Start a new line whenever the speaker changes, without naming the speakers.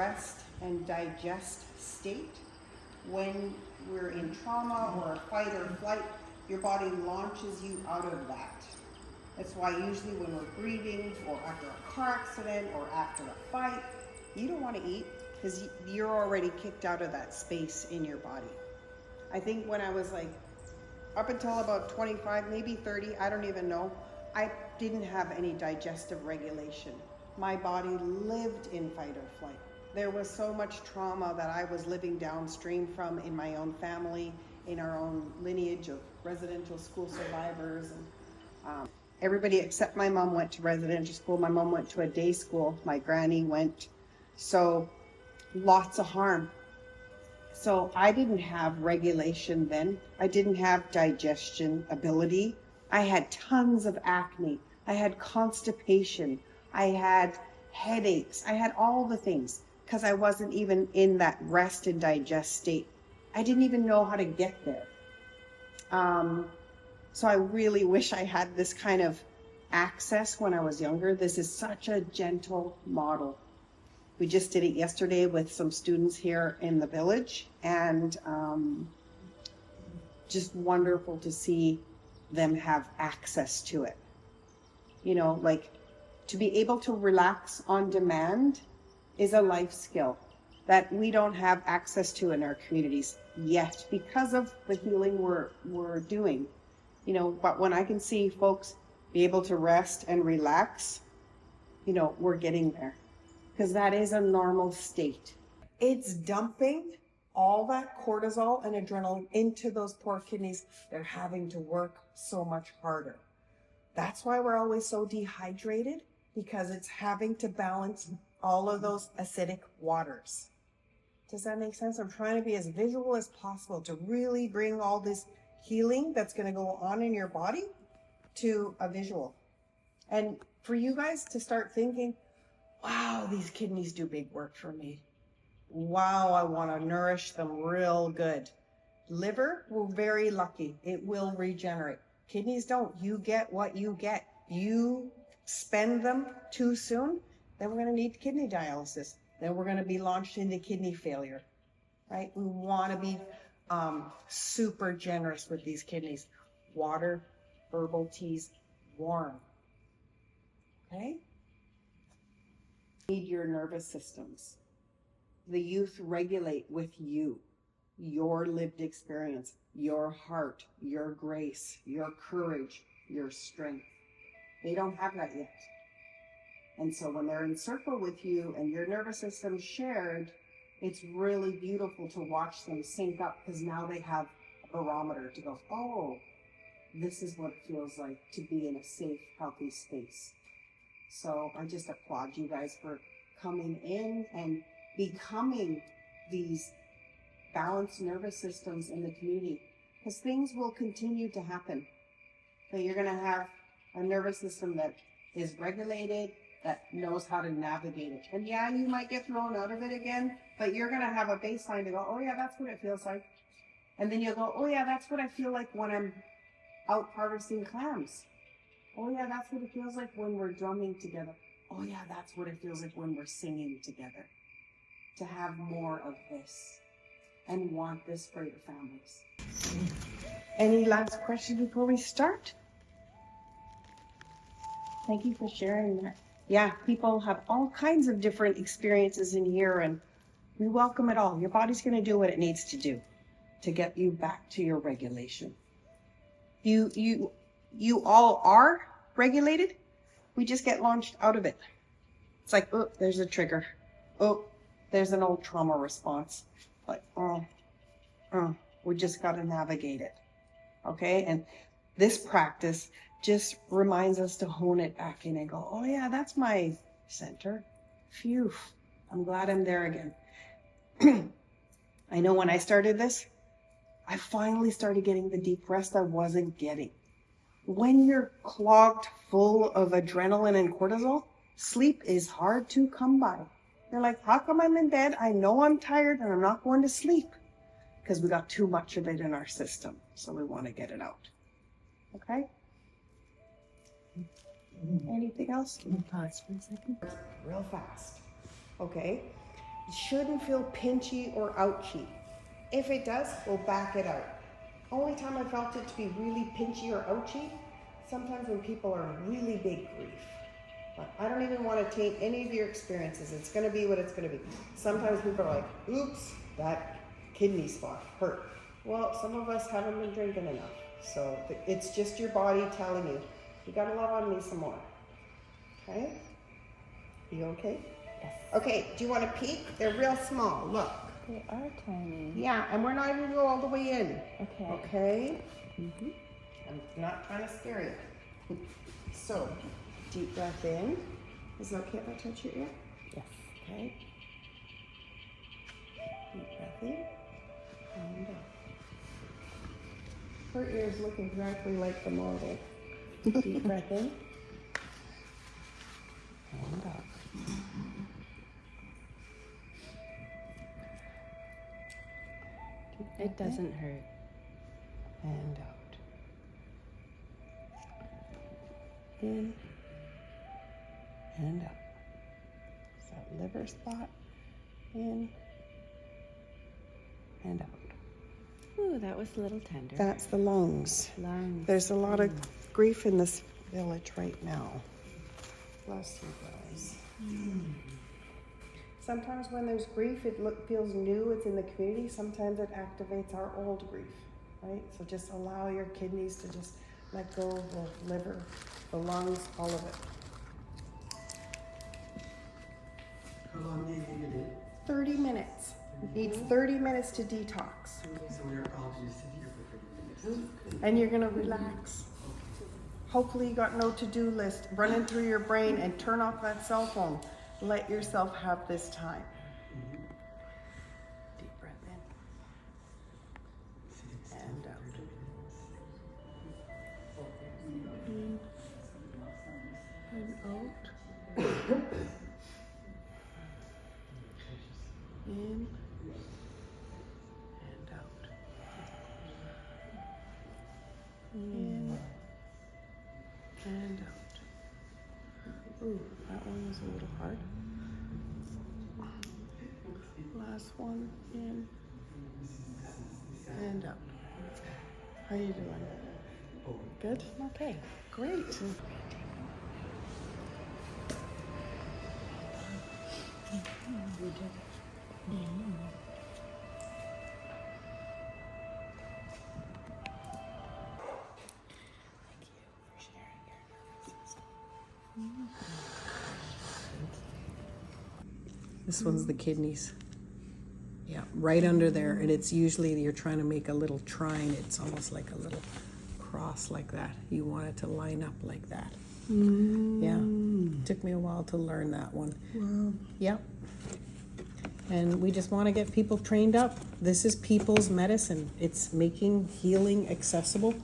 rest and digest state. When we're in trauma or fight or flight, your body launches you out of that. That's why usually when we're grieving or after a car accident or after a fight, you don't want to eat because you're already kicked out of that space in your body. I think when I was like up until about 25, maybe 30, I don't even know, I didn't have any digestive regulation. My body lived in fight or flight. There was so much trauma that I was living downstream from in my own family, in our own lineage of residential school survivors. And everybody except my mom went to residential school. My mom went to a day school. My granny went. So lots of harm. So I didn't have regulation then. I didn't have digestion ability. I had tons of acne. I had constipation. I had headaches. I had all the things because I wasn't even in that rest and digest state. I didn't even know how to get there. So I really wish I had this kind of access when I was younger. This is such a gentle model. We just did it yesterday with some students here in the village, and just wonderful to see them have access to it. You know, like to be able to relax on demand is a life skill that we don't have access to in our communities yet because of the healing we're doing. You know, but when I can see folks be able to rest and relax, you know, we're getting there. Because that is a normal state. It's dumping all that cortisol and adrenaline into those poor kidneys. They're having to work so much harder. That's why we're always so dehydrated, because it's having to balance all of those acidic waters. Does that make sense? I'm trying to be as visual as possible to really bring all this healing that's going to go on in your body to a visual. And for you guys to start thinking, wow, these kidneys do big work for me. Wow, I want to nourish them real good. Liver, we're very lucky. It will regenerate. Kidneys don't. You get what you get. You spend them too soon, then we're going to need kidney dialysis. Then we're going to be launched into kidney failure, right? We want to be super generous with these kidneys. Water, herbal teas, warm. Okay? Need your nervous systems. The youth regulate with you, your lived experience, your heart, your grace, your courage, your strength. They don't have that yet. And so when they're in circle with you and your nervous system shared, it's really beautiful to watch them sync up, because now they have a barometer to go, oh, this is what it feels like to be in a safe, healthy space. So I just applaud you guys for coming in and becoming these balanced nervous systems in the community, because things will continue to happen. So you're going to have a nervous system that is regulated, that knows how to navigate it. And yeah, you might get thrown out of it again, but you're going to have a baseline to go, oh yeah, that's what it feels like. And then you'll go, oh yeah, that's what I feel like when I'm out harvesting clams. Oh yeah, that's what it feels like when we're drumming together. Oh yeah, that's what it feels like when we're singing together. To have more of this and want this for your families. Any last questions before we start? Thank you for sharing that. Yeah, people have all kinds of different experiences in here, and we welcome it all. Your body's going to do what it needs to do to get you back to your regulation. You all are regulated. We just get launched out of it. It's like, oh, there's a trigger. Oh, there's an old trauma response. Like, we just got to navigate it. Okay? And this practice just reminds us to hone it back in and go, oh yeah, that's my center. Phew, I'm glad I'm there again. I know when I started this, I finally started getting the deep rest I wasn't getting. When you're clogged full of adrenaline and cortisol, sleep is hard to come by. You're like, how come I'm in bed? I know I'm tired and I'm not going to sleep. Because we got too much of it in our system. So we want to get it out. Okay? Anything else?
Can you pause for a second?
Real fast. Okay. shouldn't feel pinchy or ouchy. If it does, we'll back it out. Only time I felt it to be really pinchy or ouchy, sometimes when people are in really big grief. But I don't even want to taint any of your experiences. It's going to be what it's going to be. Sometimes people are like, oops, that kidney spot hurt. Well, some of us haven't been drinking enough. So it's just your body telling you, you got to love on me some more. Okay? You okay?
Yes.
Okay, do you want to peek? They're real small. Look.
They are tiny.
Yeah, and we're not even going to go all the way in.
Okay.
Okay? Mm-hmm. I'm not trying to scare you. So, deep breath in. Is it okay if I touch your ear?
Yes.
Okay. Deep breath in. And out. Her ears look exactly like the model. Deep breath in. And out.
It doesn't hurt.
And out. In. And out. Is that liver spot? In. And out.
Ooh, that was a little tender.
That's the lungs.
Lungs.
There's a lot of grief in this village right now. Bless you guys. Sometimes when there's grief, it feels new, it's in the community. Sometimes it activates our old grief, right? So just allow your kidneys to just let go of the liver, the lungs, all of it.
How long do you think it is?
30 minutes. It needs 30 minutes to detox.
So we're all just sit here for 30 minutes.
And you're gonna relax. Hopefully you got no to-do list running through your brain, and turn off that cell phone. Let yourself have this time. Deep breath in. And out. In. And out. In. And out. In. And out. Ooh, that one was a little hard. Last one, in. And out. How you doing? Good?
Okay.
Great. This one's the kidneys. Yeah, right under there. And it's usually you're trying to make a little trine. It's almost like a little cross like that. You want it to line up like that. Yeah, took me a while to learn that one.
Wow.
Yep. And we just want to get people trained up. This is people's medicine. It's making healing accessible.